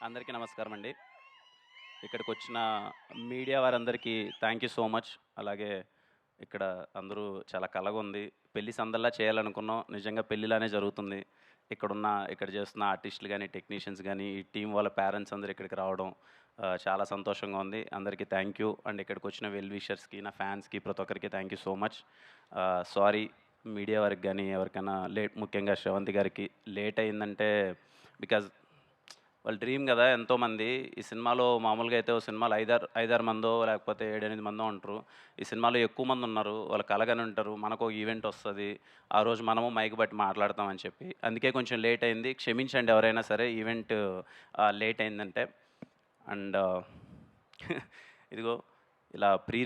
అందరికీ నమస్కారం అండి. ఇక్కడికొచ్చిన మీడియా వారందరికీ థ్యాంక్ యూ సో మచ్. అలాగే ఇక్కడ అందరూ చాలా కలగుంది. పెళ్లి సందడిలా చేయాలనుకున్నాం. నిజంగా పెళ్లిలానే జరుగుతుంది. ఇక్కడ చేస్తున్న ఆర్టిస్టులు గానీ, టెక్నీషియన్స్ గానీ, ఈ టీమ్ వాళ్ళ పేరెంట్స్ అందరూ ఇక్కడికి రావడం చాలా సంతోషంగా ఉంది. అందరికీ థ్యాంక్ యూ. అండ్ ఇక్కడికొచ్చిన వెల్ విషర్స్‌కి, నా ఫ్యాన్స్‌కి ప్రతి ఒక్కరికి thank you so much. Sorry media వారికి గానీ, ఎవరికైనా ముఖ్యంగా శ్రవంతి గారికి లేట్ అయిందంటే బికాజ్ వాళ్ళ డ్రీమ్ కదా ఎంతోమంది. ఈ సినిమాలో మామూలుగా అయితే ఓ సినిమాలో ఐదారు మందో లేకపోతే 7, 8 మందో ఉంటారు. ఈ సినిమాలో ఎక్కువ మంది ఉన్నారు. వాళ్ళు కలగని ఉంటారు. మనకు ఒక ఈవెంట్ వస్తది. ఆ రోజు మనము మైక్ బట్టి మాట్లాడతామని చెప్పి. అందుకే కొంచెం లేట్ అయింది. క్షమించండి ఎవరైనా సరే ఈవెంట్ లేట్ అయిందంటే. అండ్ ఇదిగో ఇలా ప్రీ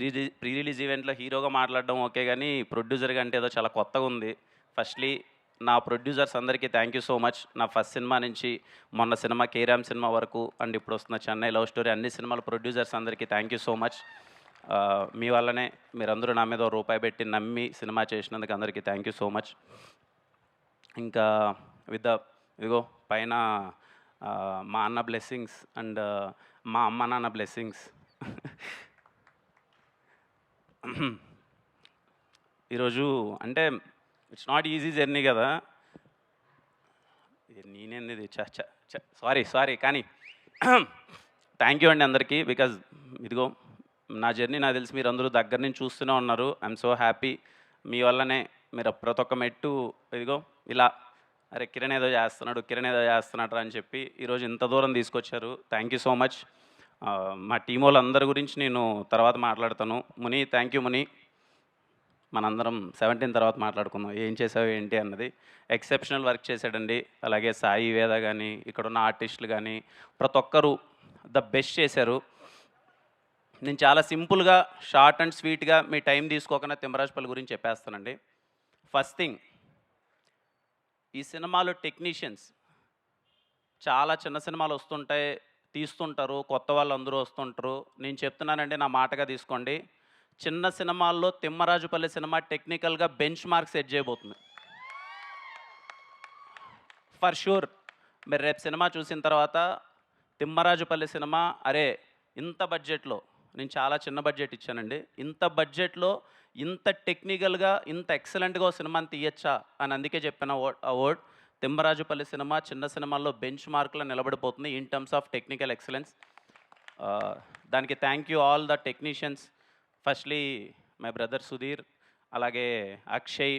రిలీజ్ ఈవెంట్‌లో హీరోగా మాట్లాడడం ఓకే గానీ, ప్రొడ్యూసర్‌గా అంటే ఏదో చాలా కొత్తగా ఉంది. ఫస్ట్‌లీ నా ప్రొడ్యూసర్స్ అందరికీ థ్యాంక్ యూ సో మచ్. నా ఫస్ట్ సినిమా నుంచి మొన్న సినిమా 'కేరామ్' సినిమా వరకు అండ్ ఇప్పుడు వస్తున్న 'చెన్నై లవ్ స్టోరీ' అన్ని సినిమాల ప్రొడ్యూసర్స్ అందరికీ థ్యాంక్ యూ సో మచ్. మీ వల్లనే మీరందరూ నా మీద రూపాయి పెట్టి నమ్మి సినిమా చేసినందుకు అందరికీ థ్యాంక్ యూ సో మచ్. ఇంకా విత్ ద ఇదిగో పైన మా అన్న బ్లెస్సింగ్స్ అండ్ మా అమ్మ నాన్న బ్లెస్సింగ్స్. ఈరోజు అంటే ఇట్స్ నాట్ ఈజీ జర్నీ కదా. నేనేంది సారీ కానీ థ్యాంక్ యూ అండి అందరికీ. బికాజ్ ఇదిగో నా జర్నీ నాకు తెలిసి మీరు అందరూ దగ్గర నుంచి చూస్తూనే ఉన్నారు. I'm so happy. మీ వల్లనే మీరు ప్రతి ఒక్క మెట్టు ఇదిగో ఇలా అరే కిరణ్ ఏదో చేస్తున్నాడు అని చెప్పి ఈరోజు ఇంత దూరం తీసుకొచ్చారు. Thank you so much. మా టీం వాళ్ళందరి గురించి నేను తర్వాత మాట్లాడతాను. ముని థ్యాంక్ యూ ముని. మనందరం 17 తర్వాత మాట్లాడుకుందాం ఏం చేసావు ఏంటి అన్నది. ఎక్సెప్షనల్ వర్క్ చేశాడండి. అలాగే సాయి వేద కానీ, ఇక్కడున్న ఆర్టిస్టులు కానీ ప్రతి ఒక్కరు ద బెస్ట్ చేశారు. నేను చాలా సింపుల్గా షార్ట్ అండ్ స్వీట్గా మీ టైం తీసుకోకుండా తిమ్మరాజుపల్లి గురించి చెప్పేస్తానండి. ఫస్ట్ థింగ్, ఈ సినిమాలో టెక్నీషియన్స్ చాలా చిన్న సినిమాలు వస్తుంటాయి, తీస్తుంటారు, కొత్త వాళ్ళు అందరూ వస్తుంటారు. నేను చెప్తున్నానండి, నా మాటగా తీసుకోండి. చిన్న సినిమాల్లో తిమ్మరాజుపల్లి సినిమా టెక్నికల్గా బెంచ్ మార్క్ సెట్ చేయబోతుంది ఫర్ షూర్. మీరు రేపు సినిమా చూసిన తర్వాత తిమ్మరాజుపల్లి సినిమా అరే ఇంత బడ్జెట్లో, నేను చాలా చిన్న బడ్జెట్ ఇచ్చానండి, ఇంత బడ్జెట్లో ఇంత టెక్నికల్గా ఇంత ఎక్సలెంట్గా సినిమాని తీయచ్చా అని అందుకే చెప్పిన వర్డ్. తిమ్మరాజుపల్లి సినిమా చిన్న సినిమాల్లో బెంచ్ మార్క్లో నిలబడిపోతుంది in terms of technical excellence. దానికి thank you all the technicians. Firstly my brother Sudheer, అలాగే అక్షయ్,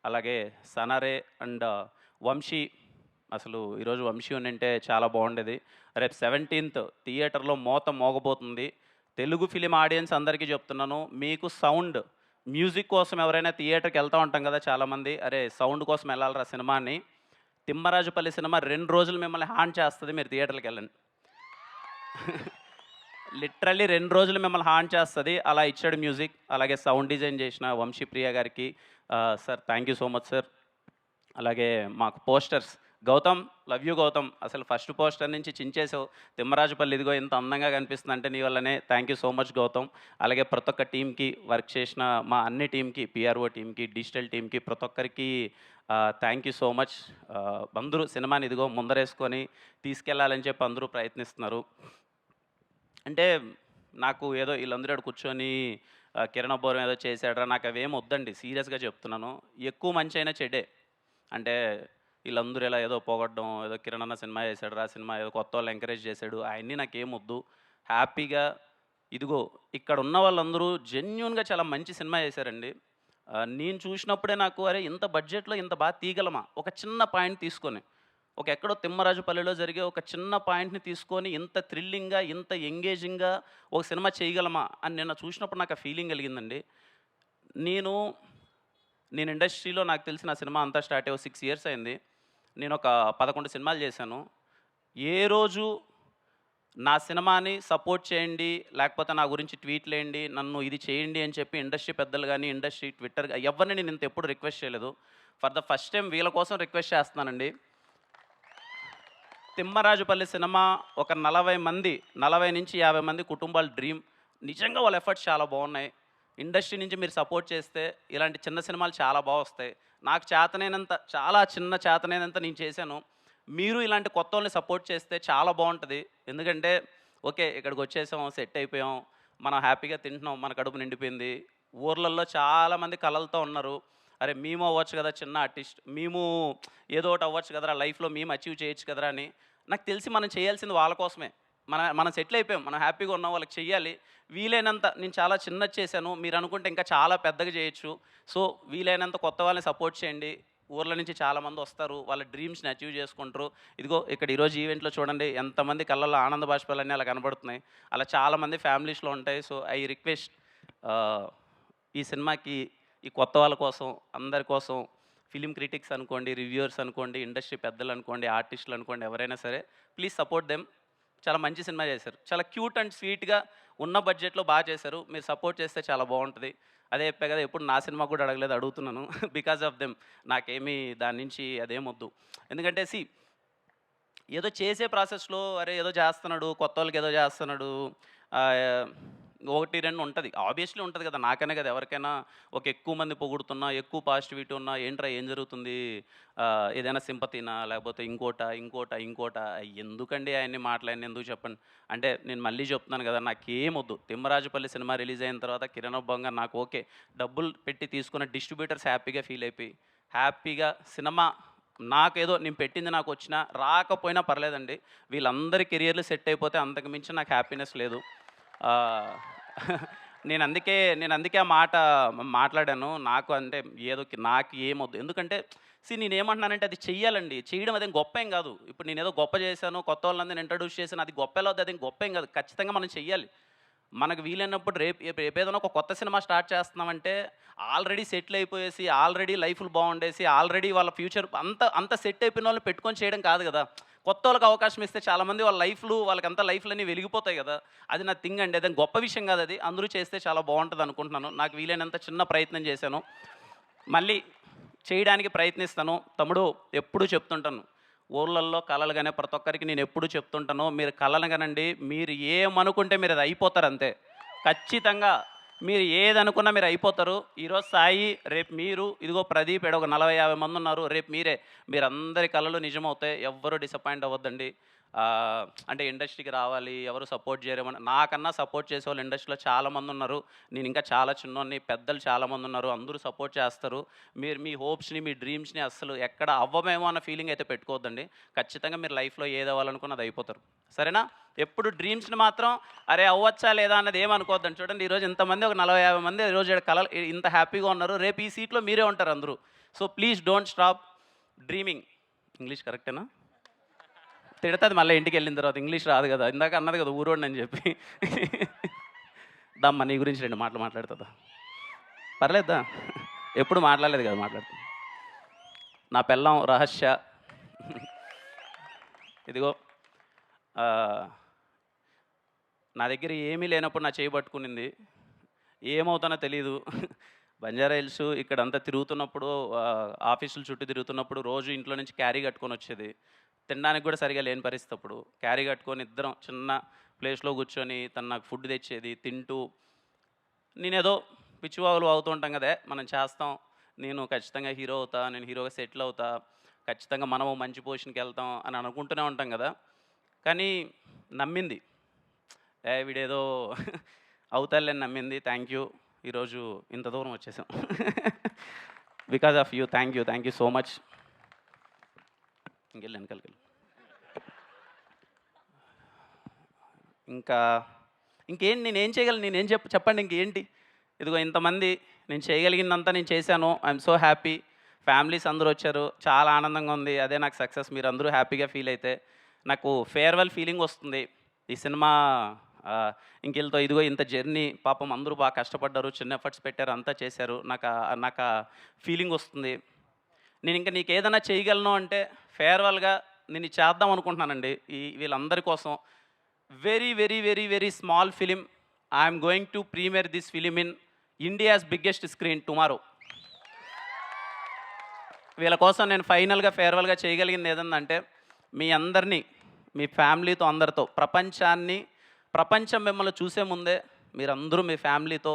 అలాగే సనరే అండ్ వంశీ. అసలు ఈరోజు వంశీ ఉంటే చాలా బాగుండేది. రేపు 17th థియేటర్లో మోగబోతుంది. తెలుగు ఫిలిం ఆడియన్స్ అందరికీ చెప్తున్నాను, మీకు సౌండ్ మ్యూజిక్ కోసం ఎవరైనా థియేటర్కి వెళ్తూ ఉంటాం కదా చాలామంది, అరే సౌండ్ కోసం వెళ్ళాలరా సినిమాని. తిమ్మరాజుపల్లి సినిమా 2 రోజులు మిమ్మల్ని హాన్ చేస్తుంది, మీరు థియేటర్కి వెళ్ళండి. లిటరల్లీ 2 రోజులు మిమ్మల్ని హాన్ చేస్తుంది. అలా ఇచ్చాడు మ్యూజిక్. అలాగే సౌండ్ డిజైన్ చేసిన వంశీప్రియ గారికి sir thank you so much sir. అలాగే మాకు posters Gautam, love you Gautam, అసలు ఫస్ట్ పోస్టర్ నుంచి చించేసావు. తిమ్మరాజుపల్లి ఇదిగో ఇంత అందంగా కనిపిస్తుంది అంటే నీ వల్లనే. Thank you so much Gautam. అలాగే ప్రతి ఒక్క టీంకి, వర్క్ చేసిన మా అన్ని టీంకి, పిఆర్ఓ టీంకి, డిజిటల్ టీంకి, ప్రతి ఒక్కరికి థ్యాంక్ యూ సో మచ్. అందరూ సినిమాని ఇదిగో ముందరేసుకొని తీసుకెళ్లాలని చెప్పి అందరూ ప్రయత్నిస్తున్నారు. అంటే నాకు ఏదో వీళ్ళందరూ కూర్చొని కిరణ్ అబ్బోరం ఏదో చేశాడరా, నాకు అవేం వద్దండి, సీరియస్గా చెప్తున్నాను. ఎక్కువ మంచి అయినా చెడే. అంటే వీళ్ళందరూ ఇలా ఏదో పోగొట్టడం, ఏదో కిరణ్ అన్న సినిమా చేశాడు, సినిమా ఏదో కొత్త వాళ్ళు ఎంకరేజ్ చేశాడు, అవన్నీ నాకేం వద్దు. హ్యాపీగా ఇదిగో ఇక్కడ ఉన్న వాళ్ళందరూ జెన్యూన్గా చాలా మంచి సినిమా చేశారండి. నేను చూసినప్పుడే నాకు అరే ఇంత బడ్జెట్లో ఇంత బాగా తీయగలమా, ఒక చిన్న పాయింట్ తీసుకొని, ఒక ఎక్కడో తిమ్మరాజుపల్లిలో జరిగే ఒక చిన్న పాయింట్ని తీసుకొని ఇంత థ్రిల్లింగ్గా, ఇంత ఎంగేజింగ్గా ఒక సినిమా చేయగలమా అని నిన్న చూసినప్పుడు నాకు ఆ ఫీలింగ్ కలిగిందండి. నేను ఇండస్ట్రీలో నాకు తెలిసి నా సినిమా అంతా స్టార్ట్ అయ్యి 6 years అయింది. నేను ఒక 11 సినిమాలు చేశాను. ఏ రోజు నా సినిమాని సపోర్ట్ చేయండి, లేకపోతే నా గురించి ట్వీట్లేయండి, నన్ను ఇది చేయండి అని చెప్పి ఇండస్ట్రీ పెద్దలు కానీ, ఇండస్ట్రీ ట్విట్టర్ ఎవరిని నేను ఇంత ఎప్పుడు రిక్వెస్ట్ చేయలేదు. ఫర్ ద ఫస్ట్ టైం వీళ్ళ కోసం రిక్వెస్ట్ చేస్తున్నానండి. తిమ్మరాజుపల్లి సినిమా ఒక 40 నుంచి 50 మంది కుటుంబాల డ్రీమ్. నిజంగా వాళ్ళ ఎఫర్ట్స్ చాలా బాగున్నాయి. ఇండస్ట్రీ నుంచి మీరు సపోర్ట్ చేస్తే ఇలాంటి చిన్న సినిమాలు చాలా బాగా వస్తాయి. నాకు చేతనైనంత, చాలా చిన్న చేతనైనంత నేను చేశాను. మీరు ఇలాంటి కొత్త వాళ్ళని సపోర్ట్ చేస్తే చాలా బాగుంటుంది. ఎందుకంటే ఓకే, ఇక్కడికి వచ్చేసాం, సెట్ అయిపోయాం, మనం హ్యాపీగా తింటున్నాం, మన కడుపు నిండిపోయింది. ఊర్లల్లో చాలామంది కలలతో ఉన్నారు. అరే మేము అవ్వచ్చు కదా చిన్న ఆర్టిస్ట్, మేము ఏదో ఒకటి అవ్వచ్చు కదరా లైఫ్లో, మేము అచీవ్ చేయొచ్చు కదరా అని. నాకు తెలిసి మనం చేయాల్సింది వాళ్ళ కోసమే. మనం సెటిల్ అయిపోయాం, మనం హ్యాపీగా ఉన్నాం, వాళ్ళకి చెయ్యాలి. వీలైనంత నేను చాలా చిన్నది చేశాను, మీరు అనుకుంటే ఇంకా చాలా పెద్దగా చేయొచ్చు. సో వీలైనంత కొత్త వాళ్ళని సపోర్ట్ చేయండి. ఊర్ల నుంచి చాలామంది వస్తారు, వాళ్ళ డ్రీమ్స్ని అచీవ్ చేసుకుంటారు. ఇదిగో ఇక్కడ ఈరోజు ఈవెంట్లో చూడండి ఎంతమంది కళ్ళల్లో ఆనంద బాష్పాలన్నీ అలా కనబడుతున్నాయి. అలా చాలామంది ఫ్యామిలీస్లో ఉంటాయి. సో ఐ రిక్వెస్ట్ ఈ సినిమాకి, ఈ కొత్త వాళ్ళ కోసం, అందరి కోసం, ఫిలిం క్రిటిక్స్ అనుకోండి, రివ్యూవర్స్ అనుకోండి, ఇండస్ట్రీ పెద్దలు అనుకోండి, ఆర్టిస్టులు అనుకోండి, ఎవరైనా సరే ప్లీజ్ సపోర్ట్ దెమ్. చాలా మంచి సినిమా చేశారు, చాలా క్యూట్ అండ్ స్వీట్గా ఉన్న బడ్జెట్లో బాగా చేశారు. మీరు సపోర్ట్ చేస్తే చాలా బాగుంటుంది. అదే చెప్పే కదా, ఎప్పుడు నా సినిమా కూడా అడగలేదు, అడుగుతున్నాను. బికాజ్ ఆఫ్ దెమ్ నాకేమీ దాని నుంచి అదేమొద్దు. ఎందుకంటే ఏదో చేసే ప్రాసెస్లో అరే ఏదో చేస్తున్నాడు, కొత్త వాళ్ళకి ఏదో చేస్తున్నాడు, ఒకటి రెండు ఉంటుంది, ఆబ్వియస్లీ ఉంటుంది కదా, నాకనే కదా ఎవరికైనా. ఒక ఎక్కువ మంది పొగుడుతున్నా, ఎక్కువ పాజిటివిటీ ఉన్నా, ఏంట్రా ఏం జరుగుతుంది, ఏదైనా సింపతినా, లేకపోతే ఇంకోట ఎందుకండి ఆయన్ని మాట్లాడిన, ఎందుకు చెప్పండి. అంటే నేను మళ్ళీ చెప్తున్నాను కదా, నాకేమొద్దు. తిమ్మరాజుపల్లి సినిమా రిలీజ్ అయిన తర్వాత కిరణ్ ఒబ్బంగా నాకు ఓకే, డబ్బులు పెట్టి తీసుకున్న డిస్ట్రిబ్యూటర్స్ హ్యాపీగా ఫీల్ అయిపోయి, హ్యాపీగా సినిమా నాకేదో నేను పెట్టింది నాకు వచ్చినా రాకపోయినా పర్లేదండి, వీళ్ళందరి కెరియర్లు సెట్ అయిపోతే అంతకు మించి నాకు హ్యాపీనెస్ లేదు. నేను అందుకే ఆ మాట మాట్లాడాను. నాకు అంటే ఏదో నాకు ఏమొద్దు. ఎందుకంటే నేనేమంటున్నానంటే అది చెయ్యాలండి. చేయడం అదేం గొప్ప ఏం కాదు. ఇప్పుడు నేనేదో గొప్ప చేశాను, కొత్త వాళ్ళందరిని ఇంట్రడ్యూస్ చేశాను, అది గొప్ప ఎలా అవుతుంది, అదేం గొప్ప ఏం కాదు. ఖచ్చితంగా మనం చెయ్యాలి. మనకు వీలైనప్పుడు రేపేదైనా ఒక కొత్త సినిమా స్టార్ట్ చేస్తున్నామంటే ఆల్రెడీ సెటిల్ అయిపోయేసి, ఆల్రెడీ లైఫ్లు బాగుండేసి, ఆల్రెడీ వాళ్ళ ఫ్యూచర్ అంత సెట్ అయిపోయిన వాళ్ళని పెట్టుకొని చేయడం కాదు కదా. కొత్త వాళ్ళకి అవకాశం ఇస్తే చాలామంది వాళ్ళ వాళ్ళకంతా లైఫ్లన్నీ వెలిగిపోతాయి కదా. అది నా థింగ్ అండి, అదే గొప్ప విషయం కాదు. అది అందరూ చేస్తే చాలా బాగుంటుంది అనుకుంటున్నాను. నాకు వీలైనంత చిన్న ప్రయత్నం చేశాను, మళ్ళీ చేయడానికి ప్రయత్నిస్తాను. తమ్ముడు ఎప్పుడూ చెప్తుంటాను, ఊర్లల్లో కళలు కానీ ప్రతి ఒక్కరికి నేను ఎప్పుడూ చెప్తుంటాను, మీరు కళలు కనండి, మీరు ఏమనుకుంటే మీరు అది అయిపోతారు అంతే. ఖచ్చితంగా మీరు ఏదనుకున్నా మీరు అయిపోతారు. ఈరోజు సాయి, రేపు మీరు, ఇదిగో ప్రదీప్, ఒక 40-50 మంది ఉన్నారు, రేపు మీరందరి కళలు నిజమవుతాయి. ఎవ్వరూ డిసప్పాయింట్ అవ్వద్దండి. అంటే ఇండస్ట్రీకి రావాలి, ఎవరు సపోర్ట్ చేయరేమని, నాకన్నా సపోర్ట్ చేసేవాళ్ళు ఇండస్ట్రీలో చాలామంది ఉన్నారు. నేను ఇంకా చాలా చిన్నోడిని, పెద్దలు చాలామంది ఉన్నారు, అందరూ సపోర్ట్ చేస్తారు. మీరు మీ హోప్స్ని, మీ డ్రీమ్స్ని అస్సలు ఎక్కడ అవ్వమేమో అన్న ఫీలింగ్ అయితే పెట్టుకోవద్దండి. ఖచ్చితంగా మీరు లైఫ్లో ఏది అవ్వాలనుకున్నది అయిపోతారు, సరేనా. ఎప్పుడు డ్రీమ్స్ని మాత్రం అరే అవ్వచ్చా లేదా అన్నది ఏమనుకోవద్దండి. చూడండి ఈరోజు ఇంతమంది, ఒక 40-50 మంది ఈరోజు కళలు ఇంత హ్యాపీగా ఉన్నారు, రేపు ఈ సీట్లో మీరే ఉంటారు అందరూ. So please don't stop dreaming. English కరెక్టేనా? తిడుతుంది మళ్ళీ ఇంటికి వెళ్ళిన తర్వాత, ఇంగ్లీష్ రాదు కదా, ఇందాక అన్నది కదా ఊరోండి అని చెప్పి. దమ్మ నీ గురించి 2 మాటలు మాట్లాడుతుందా? పర్లేదా, ఎప్పుడు మాట్లాడలేదు కదా, మాట్లాడుతుంది. నా పెళ్ళం రహస్య, ఇదిగో నా దగ్గర ఏమీ లేనప్పుడు నా చేయి పట్టుకునింది. ఏమవుతానో తెలీదు. బంజారా హిల్స్ ఇక్కడంతా తిరుగుతున్నప్పుడు, ఆఫీసులు చుట్టూ తిరుగుతున్నప్పుడు రోజు ఇంట్లో నుంచి క్యారీ కట్టుకొని వచ్చేది. తినడానికి కూడా సరిగా లేని పరిస్థితి. అప్పుడు క్యారీ కట్టుకొని ఇద్దరం చిన్న ప్లేస్లో కూర్చొని తను నాకు ఫుడ్ తెచ్చేది, తింటూ నేనేదో పిచ్చివాగులు అవుతూ ఉంటాం కదా, మనం చేస్తాం, నేను ఖచ్చితంగా హీరో అవుతా, నేను హీరోగా సెటిల్ అవుతా, ఖచ్చితంగా మనము మంచి పొజిషన్కి వెళ్తాం అని అనుకుంటూనే ఉంటాం కదా. కానీ నమ్మింది, వీడేదో అవుతారులేని నమ్మింది. థ్యాంక్ యూ, ఈరోజు ఇంత దూరం వచ్చేసాం. Because of you, thank you so much. వెనకాలకి ఇంకేంటి నేనేం చేయగలను, నేనేం చెప్పండి ఇంకేంటి. ఇదిగో ఇంతమంది, నేను చేయగలిగిందంతా నేను చేశాను. I'm so happy. ఫ్యామిలీస్ అందరూ వచ్చారు, చాలా ఆనందంగా ఉంది. అదే నాకు సక్సెస్. మీరు అందరూ హ్యాపీగా ఫీల్ అయితే నాకు ఫేర్వెల్ ఫీలింగ్ వస్తుంది. ఈ సినిమా ఇంకెళ్తో ఇదిగో ఇంత జర్నీ, పాపం అందరూ బాగా కష్టపడ్డారు, చిన్న ఎఫర్ట్స్ పెట్టారు, అంతా చేశారు. నాకు ఫీలింగ్ వస్తుంది. నేను ఇంకా నీకు ఏదైనా చేయగలను అంటే ఫేర్వెల్గా నేను చేద్దాం అనుకుంటున్నానండి వీళ్ళందరి కోసం. Very very very very small film. I'm going to premiere this film in India's biggest screen tomorrow. వీళ్ళ కోసం నేను ఫైనల్గా ఫేర్వెల్గా చేయగలిగింది ఏదంటే, మీ అందరినీ, మీ ఫ్యామిలీతో, అందరితో, ప్రపంచం మిమ్మల్ని చూసే ముందే మీరందరూ మీ ఫ్యామిలీతో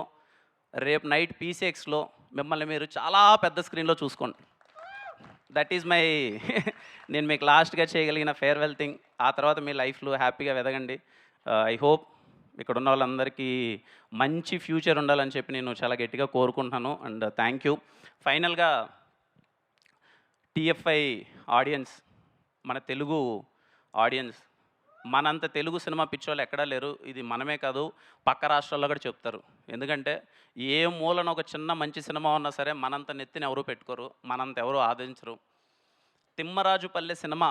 రేపు నైట్ PCXలో మిమ్మల్ని మీరు చాలా పెద్ద స్క్రీన్లో చూసుకోండి. దట్ ఈజ్ మై నేను మీకు లాస్ట్గా చేయగలిగిన ఫేర్వెల్ థింగ్. ఆ తర్వాత మీ లైఫ్లో హ్యాపీగా ఎదగండి. ఐ హోప్ ఇక్కడ ఉన్న వాళ్ళందరికీ మంచి ఫ్యూచర్ ఉండాలని చెప్పి నేను చాలా గట్టిగా కోరుకుంటున్నాను. And thank you. ఫైనల్గా టీఎఫ్ఐ ఆడియన్స్, మన తెలుగు ఆడియన్స్, మనంత తెలుగు సినిమా పిచ్చోళ్ళు ఎక్కడా లేరు. ఇది మనమే కాదు, పక్క రాష్ట్రాల్లో కూడా చెప్తారు. ఎందుకంటే ఏ మూలన ఒక చిన్న మంచి సినిమా ఉన్నా సరే మనంత నెత్తిని ఎవరు పెట్టుకోరు, మనంత ఎవరు ఆదరించరు. తిమ్మరాజుపల్లె సినిమా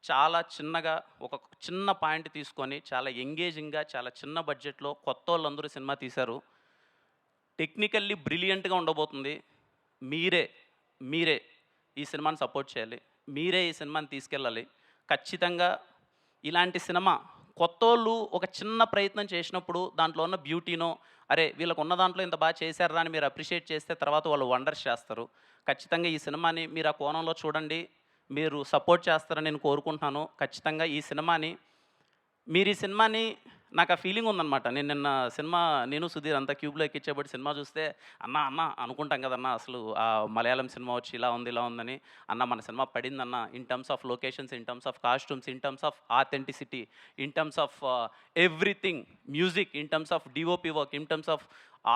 చాలా చిన్నగా ఒక చిన్న పాయింట్ తీసుకొని చాలా ఎంగేజింగ్గా చాలా చిన్న బడ్జెట్లో కొత్త వాళ్ళందరూ సినిమా తీశారు. టెక్నికల్లీ బ్రిలియంట్గా ఉండబోతుంది. మీరే ఈ సినిమాని సపోర్ట్ చేయాలి. మీరే ఈ సినిమాని తీసుకెళ్ళాలి. ఖచ్చితంగా ఇలాంటి సినిమా కొత్తోళ్ళు ఒక చిన్న ప్రయత్నం చేసినప్పుడు దాంట్లో ఉన్న బ్యూటీనో, అరే వీళ్ళకు ఉన్న దాంట్లో ఇంత బాగా చేశారా అని మీరు అప్రిషియేట్ చేస్తే తర్వాత వాళ్ళు వండర్స్ చేస్తారు. ఖచ్చితంగా ఈ సినిమాని మీరు ఆ కోణంలో చూడండి. మీరు సపోర్ట్ చేస్తారని నేను కోరుకుంటున్నాను. ఖచ్చితంగా ఈ సినిమాని మీరు ఈ సినిమాని నాకు ఆ ఫీలింగ్ ఉందన్నమాట. నేను నిన్న సినిమా నేను సుధీర్ అంతా క్యూబ్లో ఎక్కించేబట్టి సినిమా చూస్తే అన్న అనుకుంటాం కదన్నా అసలు ఆ మలయాళం సినిమా వచ్చి ఇలా ఉందని. మన సినిమా పడిందన్న in terms of locations, in terms of costumes, in terms of authenticity, in terms of everything, music, in terms of DOP work, in terms of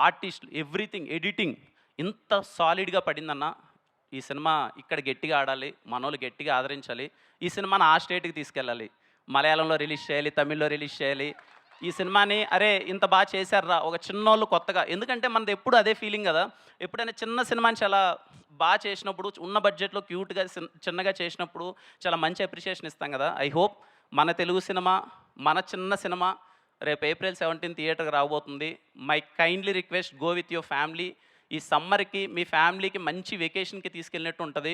artist, everything, editing ఇంత సాలిడ్గా పడిందన్న. ఈ సినిమా ఇక్కడ గట్టిగా ఆడాలి, మనోళ్ళు గట్టిగా ఆదరించాలి. ఈ సినిమాని ఆ స్టేట్కి తీసుకెళ్ళాలి. మలయాళంలో రిలీజ్ చేయాలి, తమిళ్లో రిలీజ్ చేయాలి. ఈ సినిమాని అరే ఇంత బాగా చేశారా ఒక చిన్నోళ్ళు కొత్తగా. ఎందుకంటే మనది ఎప్పుడు అదే ఫీలింగ్ కదా. ఎప్పుడైనా చిన్న సినిమాని చాలా బాగా చేసినప్పుడు, ఉన్న బడ్జెట్లో క్యూట్గా చిన్నగా చేసినప్పుడు చాలా మంచి అప్రిషియేషన్ ఇస్తాం కదా. ఐ హోప్ మన తెలుగు సినిమా, మన చిన్న సినిమా రేపు April 17 థియేటర్కి రాబోతుంది. My kindly request, go with your family. ఈ సమ్మర్కి మీ ఫ్యామిలీకి మంచి వెకేషన్కి తీసుకెళ్ళినట్టు ఉంటుంది.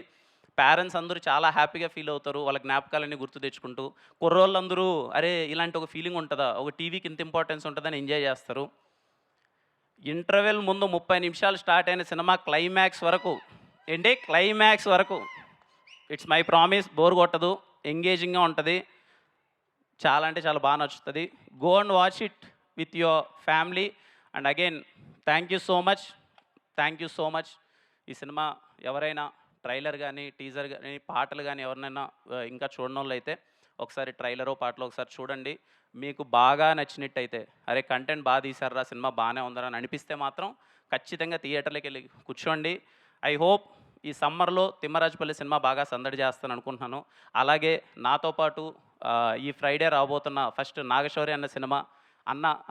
పేరెంట్స్ అందరూ చాలా హ్యాపీగా ఫీల్ అవుతారు, వాళ్ళ జ్ఞాపకాలన్నీ గుర్తు తెచ్చుకుంటూ. కుర్రోళ్ళందరూ అరే ఇలాంటి ఒక ఫీలింగ్ ఉంటుందా, ఒక టీవీకి ఇంత ఇంపార్టెన్స్ ఉంటుందని ఎంజాయ్ చేస్తారు. ఇంటర్వెల్ ముందు 30 నిమిషాలు స్టార్ట్ అయిన సినిమా క్లైమాక్స్ వరకు ఇట్స్ మై ప్రామిస్, బోర్ కొట్టదు, ఎంగేజింగ్గా ఉంటుంది, చాలా అంటే చాలా బాగా నచ్చుతుంది. Go and watch it with your family. And again thank you so much. ఈ సినిమా ఎవరైనా ట్రైలర్ కానీ, టీజర్ కానీ, పాటలు కానీ ఎవరినైనా ఇంకా చూడని వాళ్ళు అయితే ఒకసారి ట్రైలరో పాటలో ఒకసారి చూడండి. మీకు బాగా నచ్చినట్టయితే అరే కంటెంట్ బాగా తీశారా, సినిమా బాగానే ఉందని అనిపిస్తే మాత్రం ఖచ్చితంగా థియేటర్లోకి వెళ్ళి కూర్చోండి. ఐ హోప్ ఈ సమ్మర్లో తిమ్మరాజుపల్లి సినిమా బాగా సందడి చేస్తాను అనుకుంటున్నాను. అలాగే నాతో పాటు ఈ ఫ్రైడే రాబోతున్న ఫస్ట్ నాగశౌర్య అన్న సినిమా,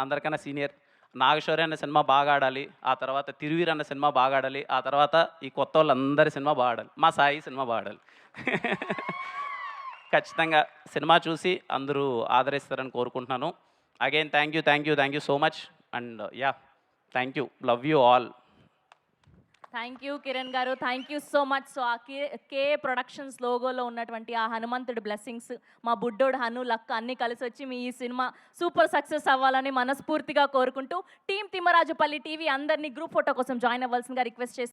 అందరికన్నా సీనియర్ నాగశౌర్య అన్న సినిమా బాగా ఆడాలి, ఆ తర్వాత తిరువీర్ అన్న సినిమా బాగా ఆడాలి, ఆ తర్వాత ఈ కొత్త వాళ్ళందరి సినిమా బాగా ఆడాలి, మా సాయి సినిమా బాగా ఆడాలి. ఖచ్చితంగా సినిమా చూసి అందరూ ఆదరిస్తారని కోరుకుంటున్నాను. Again thank you so much. And yeah, thank you, love you all. Thank you Kiran గారు, thank you so much. So A K productions లోగోలో ఉన్నటువంటి ఆ హనుమంతుడి బ్లెస్సింగ్స్, మా బుడ్డోడు హను లక్ అన్నీ కలిసి వచ్చి మీ ఈ సినిమా సూపర్ సక్సెస్ అవ్వాలని మనస్ఫూర్తిగా కోరుకుంటూ టీమ్ తిమ్మరాజుపల్లి టీవీ అందరినీ గ్రూప్ ఫోటో కోసం జాయిన్ అవ్వాల్సిందిగా రిక్వెస్ట్ చేస్తున్నాను.